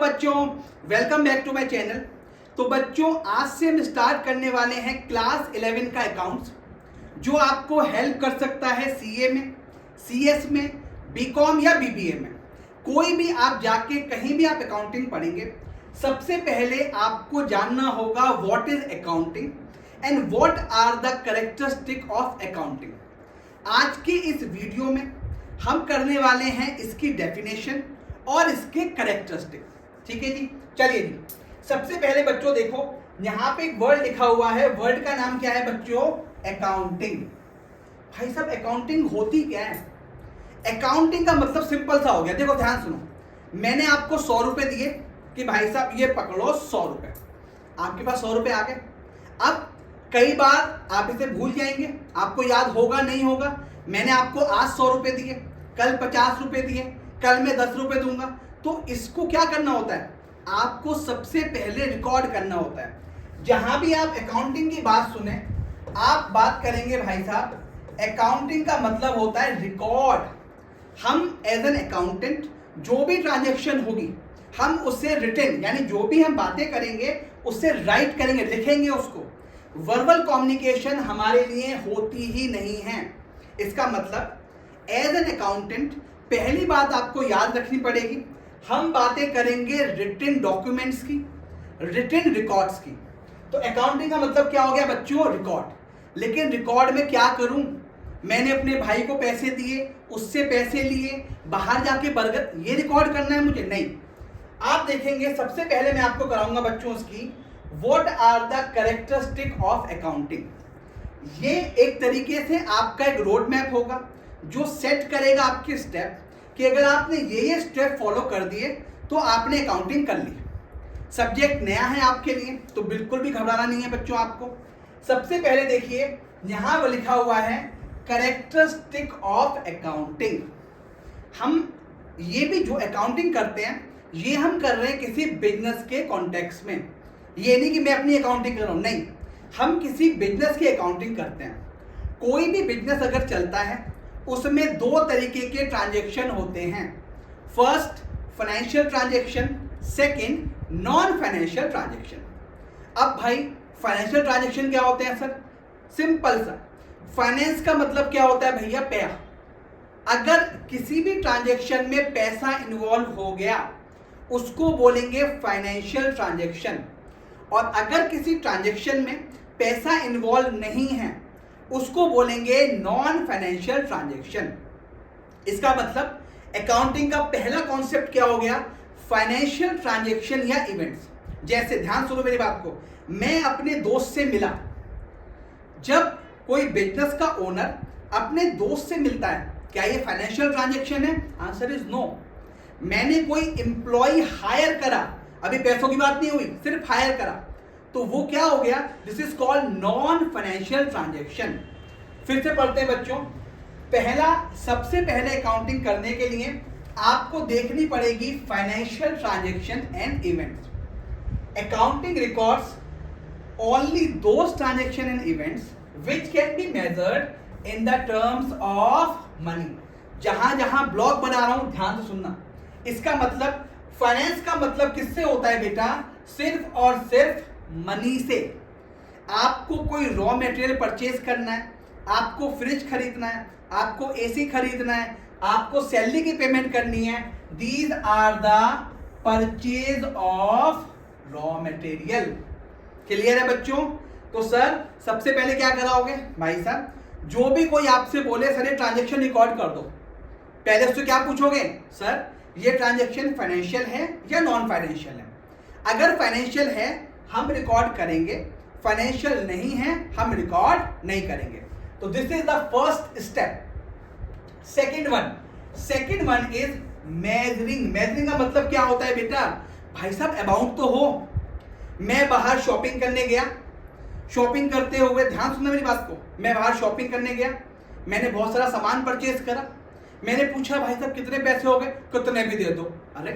बच्चों, welcome back to my channel. तो बच्चों, आज से हम स्टार्ट करने वाले हैं क्लास 11 का अकाउंट्स, जो आपको हेल्प कर सकता है सीए में, सीएस में, बीकॉम या बीबीए में। कोई भी आप जाके कहीं भी आप अकाउंटिंग पढ़ेंगे, सबसे पहले आपको जानना होगा what is accounting and what are the characteristic of accounting. आज के इस वीडियो में हम करने वाले हैं इसकी डेफिनेशन और इसके कैरेक्टरिस्टिक। ठीक है जी, चलिए जी। सबसे पहले बच्चों देखो, यहाँ पे एक वर्ड लिखा हुआ है, वर्ड का नाम क्या है बच्चों? अकाउंटिंग। भाई साहब, अकाउंटिंग होती क्या है? अकाउंटिंग का मतलब सिंपल सा हो गया। देखो ध्यान सुनो, मैंने आपको 100 रुपए दिए कि भाई साहब ये पकड़ो 100 रुपए, आपके पास 100 रुपए आ गए। अब कई बार आप इसे भूल जाएंगे, आपको याद होगा नहीं होगा। मैंने आपको आज 100 रुपए दिए, कल 50 रुपए दिए, कल मैं 10 रुपए दूंगा। तो इसको क्या करना होता है? आपको सबसे पहले रिकॉर्ड करना होता है। जहां भी आप अकाउंटिंग की बात सुने, आप बात करेंगे भाई साहब, अकाउंटिंग का मतलब होता है रिकॉर्ड। हम एज एन अकाउंटेंट जो भी ट्रांजैक्शन होगी, हम उससे रिटन यानी जो भी हम बातें करेंगे उससे राइट करेंगे, लिखेंगे उसको। वर्बल कम्युनिकेशन हमारे लिए होती ही नहीं है। इसका मतलब एज एन अकाउंटेंट पहली बात आपको याद रखनी पड़ेगी, हम बातें करेंगे रिटन डॉक्यूमेंट्स की, रिटन रिकॉर्ड्स की। तो अकाउंटिंग का मतलब क्या हो गया बच्चों? रिकॉर्ड। लेकिन रिकॉर्ड में क्या करूं? मैंने अपने भाई को पैसे दिए, उससे पैसे लिए, बाहर जाके बर्गर, ये रिकॉर्ड करना है मुझे? नहीं। आप देखेंगे, सबसे पहले मैं आपको कराऊंगा बच्चों उसकी what are the characteristic of accounting. ये एक तरीके से आपका एक रोड मैप होगा जो सेट करेगा आपके स्टेप, कि अगर आपने ये स्टेप फॉलो कर दिए तो आपने अकाउंटिंग कर ली। सब्जेक्ट नया है आपके लिए तो बिल्कुल भी घबराना नहीं है बच्चों आपको। सबसे पहले देखिए, यहां वो लिखा हुआ है कैरेक्टरिस्टिक ऑफ अकाउंटिंग। हम ये भी जो अकाउंटिंग करते हैं, ये हम कर रहे हैं किसी बिजनेस के कॉन्टेक्स्ट में। ये नहीं कि मैं अपनी अकाउंटिंग कर रहा हूं, नहीं, हम किसी बिजनेस की अकाउंटिंग करते हैं। कोई भी बिजनेस अगर चलता है, उसमें दो तरीके के ट्रांजैक्शन होते हैं। First financial transaction, second non financial transaction. अब भाई फाइनेंशियल ट्रांजैक्शन क्या होते हैं सर? सिंपल सा, फाइनेंस का मतलब क्या होता है भैया? पैसा। अगर किसी भी ट्रांजैक्शन में पैसा इन्वॉल्व हो गया उसको बोलेंगे फाइनेंशियल ट्रांजैक्शन, और अगर किसी ट्रांजैक्शन में पैसा इन्वॉल्व नहीं है उसको बोलेंगे नॉन फाइनेंशियल ट्रांजैक्शन। इसका मतलब अकाउंटिंग का पहला कॉन्सेप्ट क्या हो गया? फाइनेंशियल ट्रांजैक्शन या इवेंट्स। जैसे ध्यान सुनो मेरी बात को, मैं अपने दोस्त से मिला। जब कोई बिजनेस का ओनर अपने दोस्त से मिलता है, क्या ये फाइनेंशियल ट्रांजैक्शन है? Answer is no. मैंने कोई एम्प्लॉय हायर करा, अभी पैसों की बात नहीं हुई, सिर्फ हायर करा, तो वो क्या हो गया? This is called non financial transaction. फिर से पढ़ते हैं बच्चों। पहला, सबसे पहले अकाउंटिंग करने के लिए आपको देखनी पड़ेगी financial transaction and events. Accounting records only those transaction and events which can be measured in the terms of money. जहां जहां ब्लॉक बना रहा हूं ध्यान से सुनना। इसका मतलब फाइनेंस का मतलब किससे होता है बेटा? सिर्फ और सिर्फ मनी से। आपको कोई रॉ मटेरियल परचेज करना है, आपको फ्रिज खरीदना है, आपको एसी खरीदना है, आपको सैलरी की पेमेंट करनी है, these are the purchase of raw material. Clear है बच्चों? तो सर सबसे पहले क्या कराओगे भाई साहब? जो भी कोई आपसे बोले सर ये ट्रांजैक्शन रिकॉर्ड कर दो, पहले उससे क्या पूछोगे? सर ये ट्रांजैक्शन फाइनेंशियल है या नॉन फाइनेंशियल है? अगर फाइनेंशियल है हम रिकॉर्ड करेंगे, फाइनेंशियल नहीं है हम रिकॉर्ड नहीं करेंगे। तो this is the first step. Second one is measuring. Measuring का मतलब क्या होता है बेटा? भाई साहब अमाउंट तो हो। मैं बाहर शॉपिंग करने गया, शॉपिंग करते हुए, ध्यान सुनना मेरी बात को, मैं बाहर शॉपिंग करने गया, मैंने बहुत सारा सामान परचेज करा, मैंने पूछा भाई साहब कितने पैसे हो गए? कितने भी दे दो। अरे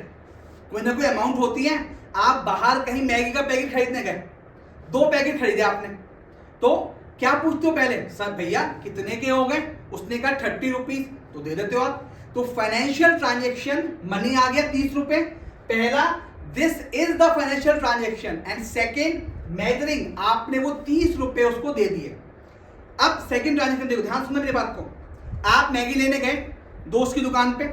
कोई ना कोई अमाउंट होती है। आप बाहर कहीं मैगी का पैकेट खरीदने गए, 2 पैकेट खरीदे आपने, तो क्या पूछते हो पहले? सर भैया कितने के हो गए? उसने कहा 30 रुपीज, तो दे देते हो आप। तो फाइनेंशियल ट्रांजैक्शन, मनी आ गया 30 रुपए, पहला this is the financial transaction. And second, measuring, आपने वो 30 रुपए उसको दे दिए। अब सेकेंड ट्रांजेक्शन देखो, ध्यान सुनना मेरी बात को। आप मैगी लेने गए दोस्त की दुकान पे,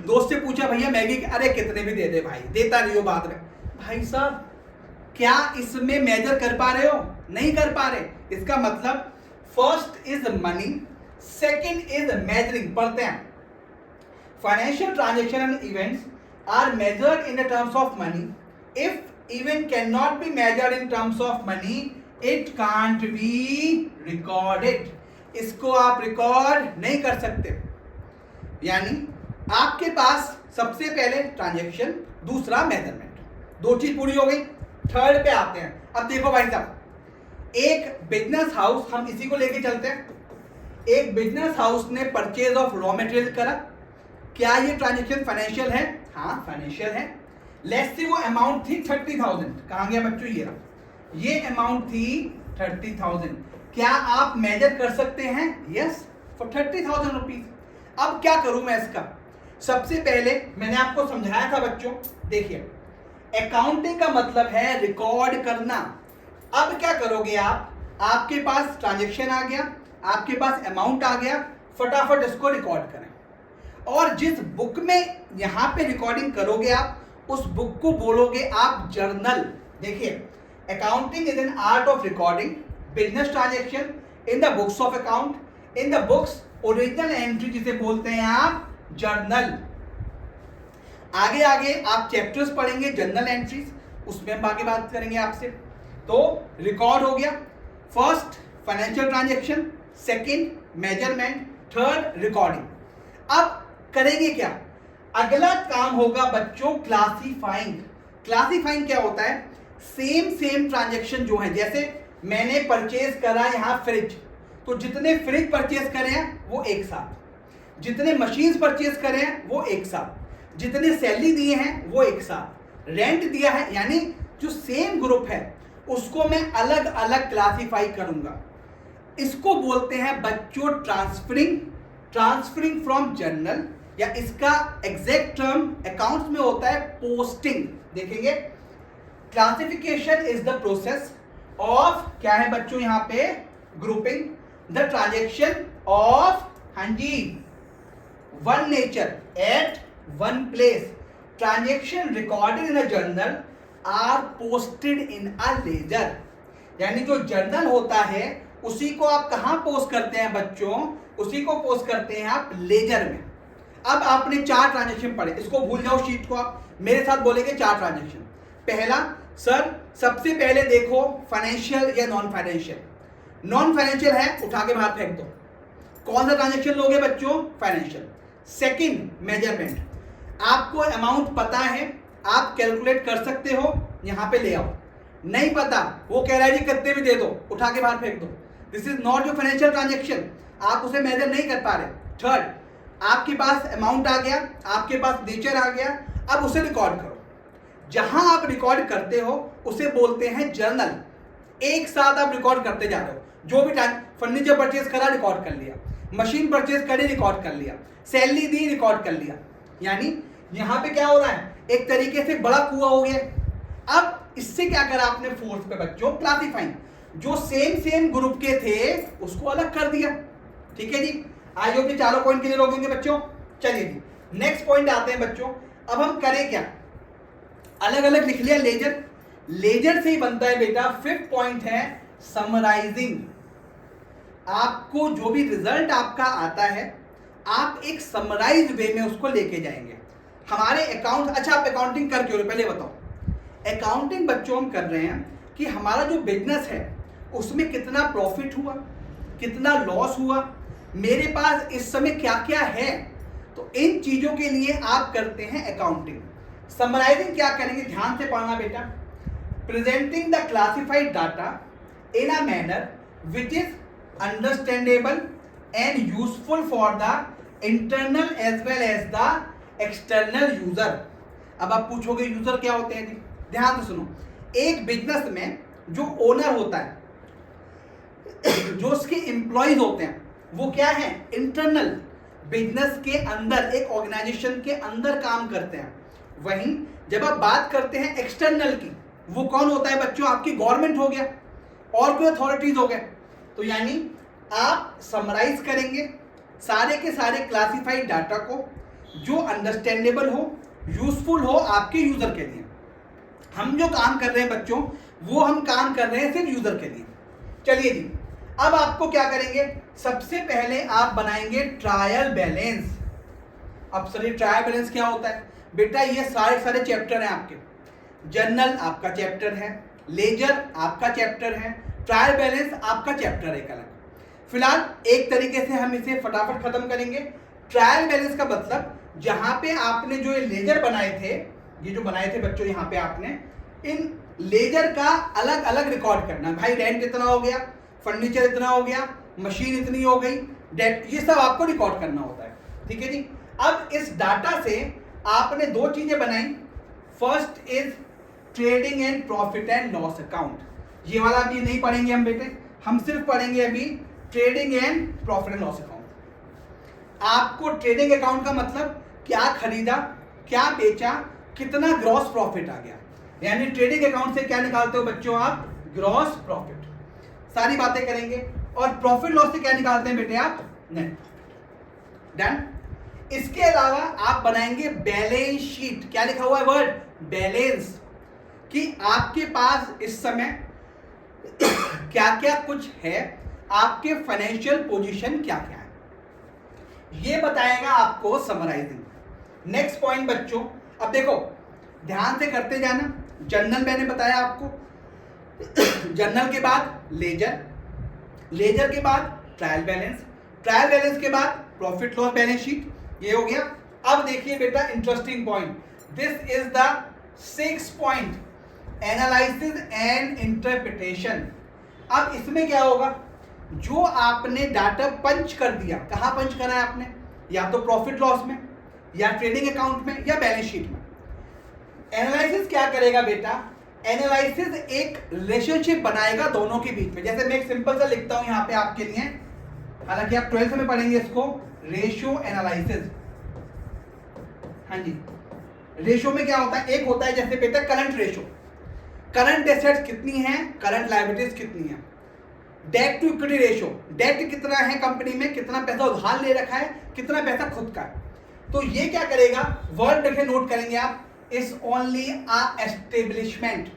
दोस्त से पूछा भैया मैगी, अरे कितने भी दे दे भाई, देता नहीं हो बाद में। भाई साहब, क्या इसमें मेजर कर पा रहे हो? नहीं कर पा रहे। इसका मतलब first is money, second is measuring. पढ़ते हैं, financial transaction and events are measured in the terms of money. If event can not be measured in terms of money, it can't be recorded. इसको आप record नहीं कर सकते। यानी आपके पास सबसे पहले ट्रांजैक्शन, दूसरा मेजरमेंट, दो चीज पूरी हो गई। थर्ड पे आते हैं। अब देखो भाई साहब, एक बिजनेस हाउस, हम इसी को लेके चलते हैं। एक बिजनेस हाउस ने परचेज ऑफ रॉ मटेरियल करा। क्या ये ट्रांजैक्शन फाइनेंशियल है? हाँ फाइनेंशियल है। लेट्स से वो अमाउंट थी 30,000। कहां गया बच्चों? ये अमाउंट थी 30,000। क्या आप मेजर कर सकते हैं? Yes, for 30,000 rupees. अब क्या करूं मैं इसका? सबसे पहले मैंने आपको समझाया था बच्चों, देखिए अकाउंटिंग का मतलब है रिकॉर्ड करना। अब क्या करोगे आप? आपके पास ट्रांजैक्शन आ गया, आपके पास अमाउंट आ गया, फटाफट इसको रिकॉर्ड करें। और जिस बुक में यहां पे रिकॉर्डिंग करोगे आप, उस बुक को बोलोगे आप जर्नल। देखिए, accounting is an art of recording business transaction in the books of account, in the books original entry जिसे बोलते हैं आप जर्नल। आगे आगे आप चैप्टर्स पढ़ेंगे जर्नल एंट्रीज, उसमें हम आगे बात करेंगे आपसे। तो रिकॉर्ड हो गया, first financial transaction, second measurement, third recording. अब करेंगे क्या? अगला काम होगा बच्चों क्लासीफाइंग। क्लासीफाइंग क्या होता है? सेम ट्रांजैक्शन जो है, जैसे मैंने परचेज करा यहां फ्रिज, तो जितने फ्रिज परचेज करे हैं वो एक साथ, जितने मशीन्स परचेज करे हैं वो एक साथ, जितने सैलरी दिए हैं वो एक साथ, रेंट दिया है, यानी जो सेम ग्रुप है उसको मैं अलग अलग क्लासीफाई करूंगा। इसको बोलते हैं बच्चों ट्रांसफरिंग फ्रॉम जर्नल, या इसका एग्जैक्ट टर्म अकाउंट्स में होता है पोस्टिंग। देखेंगे, classification is the process of, क्या है बच्चों यहां पे? ग्रुपिंग द ट्रांजैक्शन ऑफ, हाँ जी, one nature at one place. Transaction recorded in a journal are posted in a ledger. यानी जो जर्नल होता है उसी को आप कहां पोस्ट करते हैं बच्चों? उसी को पोस्ट करते हैं आप लेजर में। अब आपने 4 ट्रांजैक्शन पढ़े, इसको भूल जाओ, शीट को आप मेरे साथ बोलेंगे 4 ट्रांजैक्शन। पहला, सर सबसे पहले देखो फाइनेंशियल या नॉन फाइनेंशियल। नॉन फाइनेंशियल है, उठा के बाहर फेंक दो। कौन सा ट्रांजैक्शन लोगे बच्चों? फाइनेंशियल। Second, measurement. आपको अमाउंट पता है, आप कैलकुलेट कर सकते हो, यहां पे ले आओ। नहीं पता, वो कह रहा है जी कितने भी दे दो, उठा के बाहर फेंक दो। This is not your financial transaction, आप उसे मेजर नहीं कर पा रहे। थर्ड, आपके पास अमाउंट आ गया, आपके पास नेचर आ गया, अब उसे रिकॉर्ड करो। जहां आप रिकॉर्ड करते हो उसे बोलते हैं जर्नल। एक साथ आप रिकॉर्ड करते जा रहे हो। जो भी फर्नीचर परचेज करा, रिकॉर्ड कर लिया, मशीन परचेज करी, रिकॉर्ड कर लिया, सैलरी दी, रिकॉर्ड कर लिया। यानी यहां पे क्या हो रहा है? एक तरीके से बड़ा कुआं हो गया। अब इससे क्या करा आपने? फोर्थ पे बच्चों क्लासिफाइंग, जो सेम ग्रुप के थे उसको अलग कर दिया। ठीक है जी, आज जो चारों पॉइंट क्लियर हो गए बच्चों। चलिए जी, नेक्स्ट पॉइंट आते हैं बच्चों। अब हम करें क्या? अलग अलग लिख लिया, लेजर, लेजर से ही बनता है बेटा। फिफ्थ पॉइंट है समराइजिंग। आपको जो भी रिजल्ट आपका आता है, आप एक समराइज वे में उसको लेके जाएंगे। हमारे अकाउंट, अच्छा आप अकाउंटिंग कर क्यों रहे पहले बताओ। अकाउंटिंग बच्चों हम कर रहे हैं कि हमारा जो बिजनेस है उसमें कितना प्रॉफिट हुआ, कितना लॉस हुआ, मेरे पास इस समय क्या क्या है, तो इन चीजों के लिए आप करते हैं अकाउंटिंग। समराइजिंग क्या करेंगे? ध्यान से पढ़ना बेटा। Presenting the classified data in a manner which is understandable and useful for the internal as well as the external user. अब आप पूछोगे यूजर क्या होते हैं जी? ध्यान से सुनो। एक बिजनेस में जो ओनर होता है, जो उसके एम्प्लॉइज होते हैं, वो क्या है? इंटरनल, बिजनेस के अंदर, एक ऑर्गेनाइजेशन के अंदर काम करते हैं। वहीं जब आप बात करते हैं एक्सटर्नल की, वो कौन होता है बच्चों? आपकी गवर्नमेंट हो गया और कोई अथॉरिटीज हो गए। तो यानी आप समराइज करेंगे सारे के सारे क्लासिफाइड डाटा को जो अंडरस्टैंडेबल हो, यूजफुल हो आपके यूजर के लिए। हम जो काम कर रहे हैं बच्चों, वो हम काम कर रहे हैं सिर्फ यूजर के लिए। चलिए जी, अब आपको क्या करेंगे, सबसे पहले आप बनाएंगे ट्रायल बैलेंस। अब सर ये ट्रायल बैलेंस क्या होता है बेटा? ये सारे चैप्टर हैं आपके। जनरल आपका चैप्टर है, लेजर आपका चैप्टर है, ट्रायल बैलेंस आपका चैप्टर है एक अलग। फिलहाल एक तरीके से हम इसे फटाफट खत्म करेंगे। ट्रायल बैलेंस का मतलब जहां पे आपने जो ये लेजर बनाए थे, ये जो बनाए थे बच्चों यहाँ पे आपने इन लेजर का अलग अलग रिकॉर्ड करना। भाई रेंट इतना हो गया, फर्नीचर इतना हो गया, मशीन इतनी हो गई, डेट, ये सब आपको रिकॉर्ड करना होता है। ठीक है जी। अब इस डाटा से आपने दो चीजें बनाई। First is trading and profit and loss account. ये वाला अभी नहीं पढ़ेंगे हम बेटे, हम सिर्फ पढ़ेंगे अभी trading and profit and loss account. आपको ट्रेडिंग अकाउंट का मतलब क्या खरीदा, क्या बेचा, कितना ग्रॉस प्रॉफिट आ गया, यानी ट्रेडिंग अकाउंट से क्या निकालते हो बच्चों आप? Gross profit. सारी बातें करेंगे। और प्रॉफिट लॉस से क्या निकालते हैं बेटे आप? Net profit. डन। इसके अलावा आप बनाएंगे बैलेंस शीट। क्या लिखा हुआ है वर्ड? बैलेंस। कि आपके पास इस समय क्या क्या कुछ है, आपके फाइनेंशियल पोजीशन क्या क्या है, ये बताएगा आपको समराइजिंग। नेक्स्ट पॉइंट बच्चों, अब देखो ध्यान से करते जाना। जनरल मैंने बताया आपको, जनरल के बाद लेजर, लेजर के बाद ट्रायल बैलेंस, ट्रायल बैलेंस के बाद प्रॉफिट लॉस बैलेंस शीट, ये हो गया। अब देखिए बेटा interesting point, this is the 6th point, analysis and interpretation. अब इसमें क्या होगा, जो आपने डाटा पंच कर दिया, कहां पंच करा है आपने? या तो प्रॉफिट लॉस में, या ट्रेडिंग अकाउंट में, या बैलेंस शीट में। एनालिसिस क्या करेगा बेटा? एनालिसिस एक रिलेशनशिप बनाएगा दोनों के बीच में। जैसे मैं एक सिंपल सा लिखता हूं यहां पे आपके लिए, हालांकि आप 12th में पढ़ेंगे इसको, रेशियो एनालिसिस। हाँ जी, रेशियो में क्या होता है? एक होता है जैसे बेटा करंट रेशियो, करंट एसेट्स कितनी है, करंट लायबिलिटीज कितनी है। Debt to equity ratio, debt कितना है कंपनी में, कितना पैसा उधार ले रखा है, कितना पैसा खुद का है। तो ये क्या करेगा, वर्ड लिखे नोट करेंगे आप, is only a establishment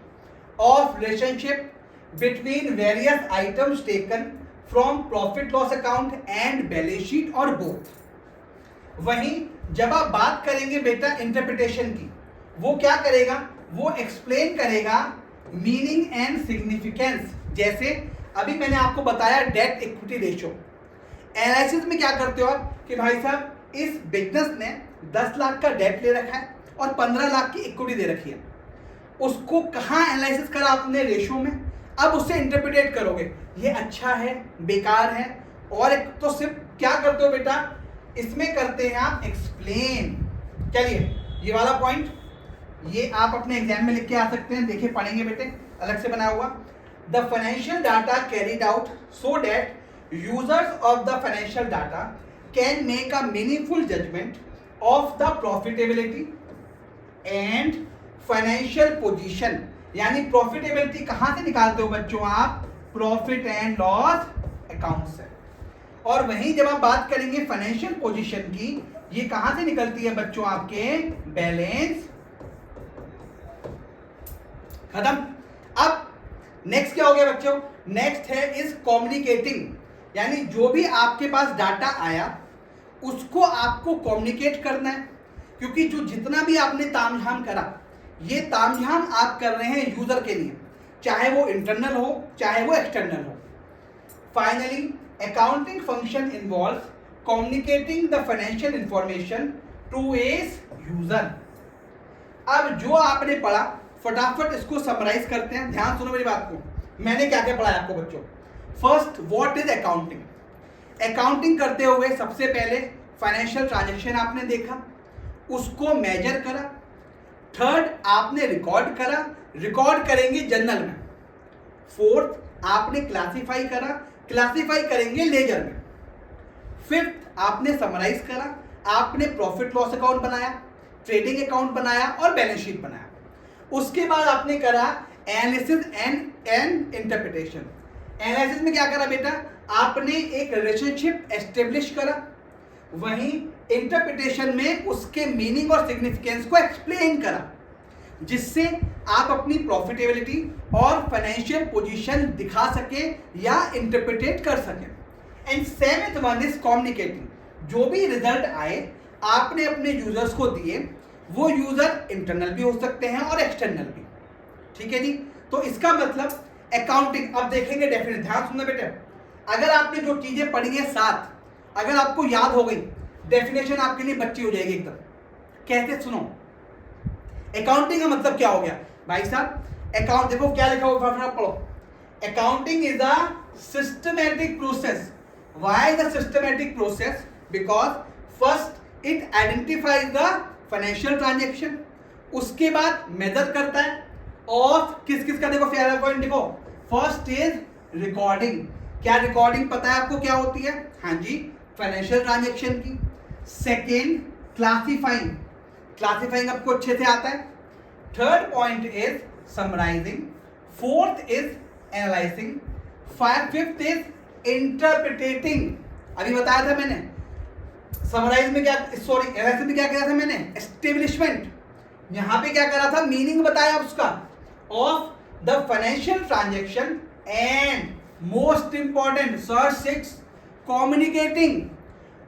of relationship between various items taken from profit loss account and balance sheet और बोथ। वहीं जब आप बात करेंगे बेटा इंटरप्रिटेशन की, वो क्या करेगा, वो एक्सप्लेन करेगा मीनिंग एंड सिग्निफिकेंस। जैसे अभी मैंने आपको बताया डेट इक्विटी रेशियो। एनालिसिस में क्या करते हो आप कि भाई साहब इस बिजनेस ने 10 लाख का डेट ले रखा है और 15 लाख की इक्विटी दे रखी है, उसको कहाँ एनालिसिस करा आपने? रेशियो में। अब उससे इंटरप्रिटेट करोगे ये अच्छा है, बेकार है, और एक तो सिर्फ क्या करते हो बेटा, इसमें करते हैं आप एक्सप्लेन। चलिए ये वाला पॉइंट ये आप अपने एग्जाम में लिख के आ सकते हैं, देखिए पढ़ेंगे बेटे, अलग से बनाया हुआ। The financial data carried out so that users of the financial data can make a meaningful judgement of the profitability and financial position. यानी प्रॉफिटेबिलिटी कहां से निकालते हो बच्चों आप? प्रॉफिट एंड लॉस अकाउंट से। और वहीं जब आप बात करेंगे फाइनेंशियल पोजीशन की, ये कहां से निकलती है बच्चों? आपके बैलेंस। खत्म। अब नेक्स्ट क्या हो गया बच्चों? नेक्स्ट है इज कम्युनिकेटिंग, यानी जो भी आपके पास डाटा आया उसको आपको कम्युनिकेट करना है, क्योंकि जो जितना भी आपने तामझाम करा, ये तामझाम आप कर रहे हैं यूजर के लिए, चाहे वो इंटरनल हो चाहे वो एक्सटर्नल हो। Finally accounting function involves communicating the financial information to as user. अब जो आपने पढ़ा फटाफट इसको समराइज करते हैं, ध्यान सुनो मेरी बात को। मैंने क्या क्या पढ़ाया आपको बच्चों? First, what is accounting. Accounting करते हुए सबसे पहले फाइनेंशियल ट्रांजैक्शन आपने देखा, उसको मेजर करा। थर्ड, आपने रिकॉर्ड करा, रिकॉर्ड करेंगे जर्नल में। फोर्थ, आपने क्लासिफाई करा, क्लासिफाई करेंगे लेजर में। फिफ्थ, आपने समराइज करा, आपने प्रॉफिट लॉस अकाउंट बनाया। ट्रेडिंग अकाउंट बनाया और बैलेंस शीट बनाया। उसके बाद आपने करा एनालिसिस एंड इंटरप्रिटेशन। एनालिसिस में क्या करा बेटा, आपने एक रिलेशनशिप एस्टेब्लिश करा, वहीं इंटरप्रिटेशन में उसके मीनिंग और सिग्निफिकेंस को एक्सप्लेन करा, जिससे आप अपनी प्रॉफिटेबिलिटी और फाइनेंशियल पोजीशन दिखा सके या इंटरप्रिटेट कर सके। And seventh one is communicating. जो भी रिजल्ट आए आपने अपने यूजर्स को दिए, वो यूजर इंटरनल भी हो सकते हैं और एक्सटर्नल भी। ठीक है जी। तो इसका मतलब अकाउंटिंग, अब देखेंगे डेफिनेट, ध्यान सुनना बेटा, अगर आपने जो चीजें पढ़ी है साथ, अगर आपको याद हो गई, डेफिनेशन आपके लिए बच्ची हो जाएगी एकदम। कैसे, सुनो, अकाउंटिंग का मतलब क्या हो गया भाई साहब। अकाउंट देखो क्या लिखा हुआ, फटाफट पढ़ो। Accounting is a systematic process. Why the systematic process? Because first it identifies the financial transaction, उसके बाद मेजर करता है और किस किस का, देखो फेयर पॉइंट देखो, फर्स्ट इज रिकॉर्डिंग। क्या रिकॉर्डिंग पता है आपको क्या होती है? हाँ जी, फाइनेंशियल ट्रांजेक्शन की। सेकेंड क्लासिफाइंग, क्लासिफाइंग आपको अच्छे से आता है। Third point is summarising. Fourth is analysing. Fifth is interpreting. अभी बताया था मैंने, समराइज में क्या, सॉरी एनालिसिस में क्या किया था मैंने, एस्टेब्लिशमेंट। यहां पे क्या करा था, मीनिंग बताया उसका of the financial transaction. And most important search 6,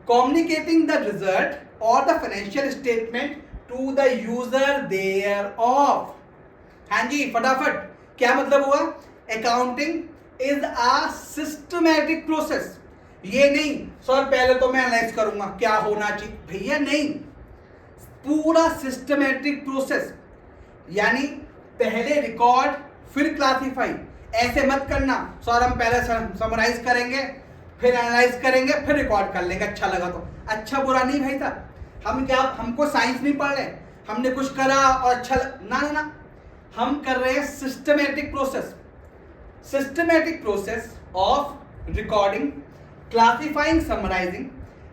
communicating the result or the financial statement to the user thereof। हाँ जी, फटाफट, क्या मतलब हुआ? Accounting is a systematic process. ये नहीं सर पहले तो मैं एनालाइज करूंगा क्या होना चाहिए, भैया नहीं, पूरा सिस्टमैटिक प्रोसेस, यानी पहले रिकॉर्ड फिर क्लासिफाई। ऐसे मत करना सर हम पहले समराइज करेंगे फिर एनालाइज करेंगे फिर रिकॉर्ड कर लेंगे, अच्छा लगा तो। अच्छा बुरा नहीं भाई साहब, हम क्या, हमको साइंस नहीं पढ़ रहे, हमने कुछ करा और अच्छा ना ना ना, हम कर रहे हैं systematic process. Systematic process of recording, classifying, summarising,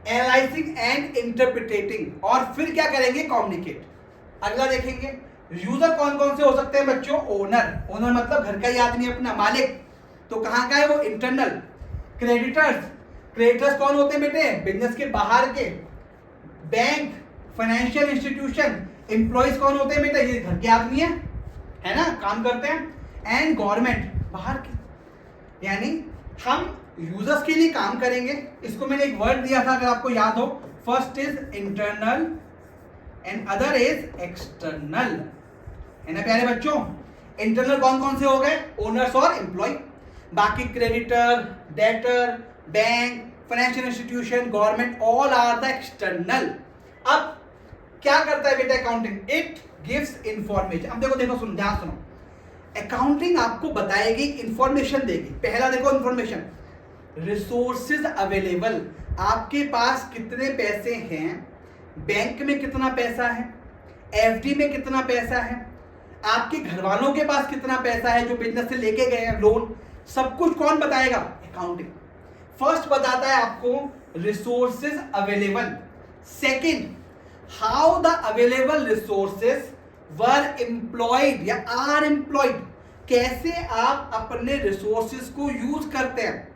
analysing and interpreting, और फिर क्या करेंगे, कम्युनिकेट। अगला देखेंगे, यूजर कौन कौन से हो सकते हैं बच्चों? ओनर, ओनर मतलब घर का ही आदमी, अपना मालिक, तो कहाँ का है वो? इंटरनल। क्रेडिटर्स, क्रेडिटर्स कौन होते हैं बेटे? बिजनेस के बाहर के। बैंक, फाइनेंशियल इंस्टीट्यूशन, एम्प्लॉइज कौन होते हैं बेटे? ये घर के आदमी है ना, काम करते हैं। एंड गवर्नमेंट, बाहर के, यानी हम यूजर्स के लिए काम करेंगे। इसको मैंने एक वर्ड दिया था अगर आपको याद हो, first is internal and other is external, है ना प्यारे बच्चों। इंटरनल कौन कौन से हो गए? ओनर्स और एम्प्लॉय। बाकी creditor, debtor, bank, financial institution, government, all are the external. अब क्या करता है बेटा अकाउंटिंग? It gives information. अब देखो देखो सुनो, ध्यान सुनो, अकाउंटिंग आपको बताएगी, इंफॉर्मेशन देगी। पहला देखो इंफॉर्मेशन, रिसोर्सेज अवेलेबल, आपके पास कितने पैसे हैं, बैंक में कितना पैसा है, एफडी में कितना पैसा है, आपके घर वालों के पास कितना पैसा है जो बिजनेस से लेके गए हैं लोन, सब कुछ कौन बताएगा? अकाउंटिंग। फर्स्ट बताता है आपको resources available. Second, how the available resources were employed या आर एम्प्लॉयड, कैसे आप अपने रिसोर्सेज को यूज करते हैं,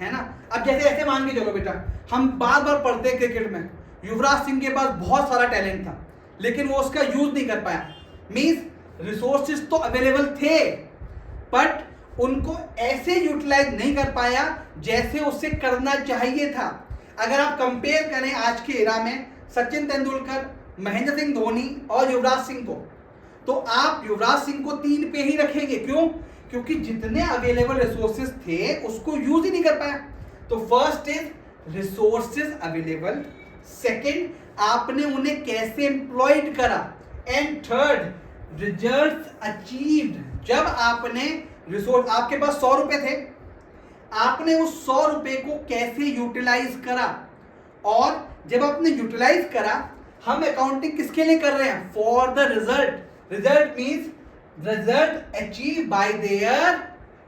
है ना। अब जैसे ऐसे मान के चलो बेटा, हम बार बार पढ़ते हैं क्रिकेट में, युवराज सिंह के पास बहुत सारा टैलेंट था लेकिन वो उसका यूज नहीं कर पाया। मींस रिसोर्सेज तो अवेलेबल थे बट उनको ऐसे यूटिलाइज नहीं कर पाया जैसे उसे करना चाहिए था। अगर आप कंपेयर करें आज के एरा में सचिन तेंदुलकर, महेंद्र सिंह धोनी और युवराज सिंह को, तो आप युवराज सिंह को 3 पे ही रखेंगे। क्यों? क्योंकि जितने अवेलेबल रिसोर्सेज थे उसको यूज ही नहीं कर पाया। तो first is resources available, second आपने उन्हें कैसे एम्प्लॉयड करा, एंड थर्ड रिजल्ट अचीव्ड। जब आपने रिसोर्स, आपके पास 100 रुपए थे, आपने उस 100 रुपए को कैसे यूटिलाइज करा, और जब आपने यूटिलाइज करा, हम अकाउंटिंग किसके लिए कर रहे हैं? For the result. Result means result achieve by there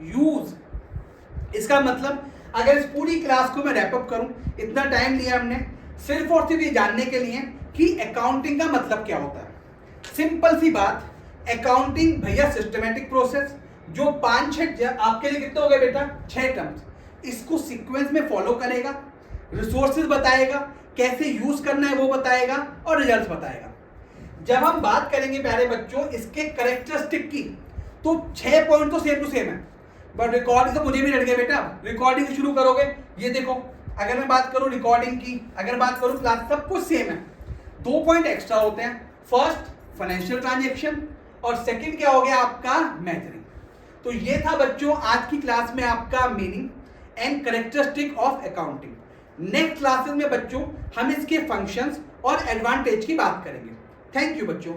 use. इसका मतलब अगर इस पूरी क्लास को मैं रैप अप करूं, इतना टाइम लिया हमने सिर्फ और सिर्फ ये जानने के लिए कि अकाउंटिंग का मतलब क्या होता है। सिंपल सी बात, अकाउंटिंग भैया सिस्टमेटिक प्रोसेस, जो 5-6 आपके लिए कितने हो गए बेटा, 6 टर्म्स, इसको सीक्वेंस में फॉलो करेगा, रिसोर्सेज बताएगा, कैसे यूज करना है वो बताएगा और रिजल्ट्स बताएगा। जब हम बात करेंगे प्यारे बच्चों इसके कैरेक्टरिस्टिक की, तो 6 पॉइंट तो सेम टू सेम है, बट रिकॉर्डिंग तो मुझे भी लड़ गया बेटा। रिकॉर्डिंग से शुरू करोगे, ये देखो, अगर मैं बात करूं रिकॉर्डिंग की, अगर बात करूं क्लास, सब कुछ सेम है। 2 पॉइंट एक्स्ट्रा होते हैं, फर्स्ट फाइनेंशियल ट्रांजेक्शन और सेकंड क्या हो गया आपका मेजरिंग। तो ये था बच्चों आज की क्लास में आपका meaning and characteristic of accounting. Next classes में बच्चों हम इसके फंक्शंस और एडवांटेज की बात करेंगे। थैंक यू बच्चों।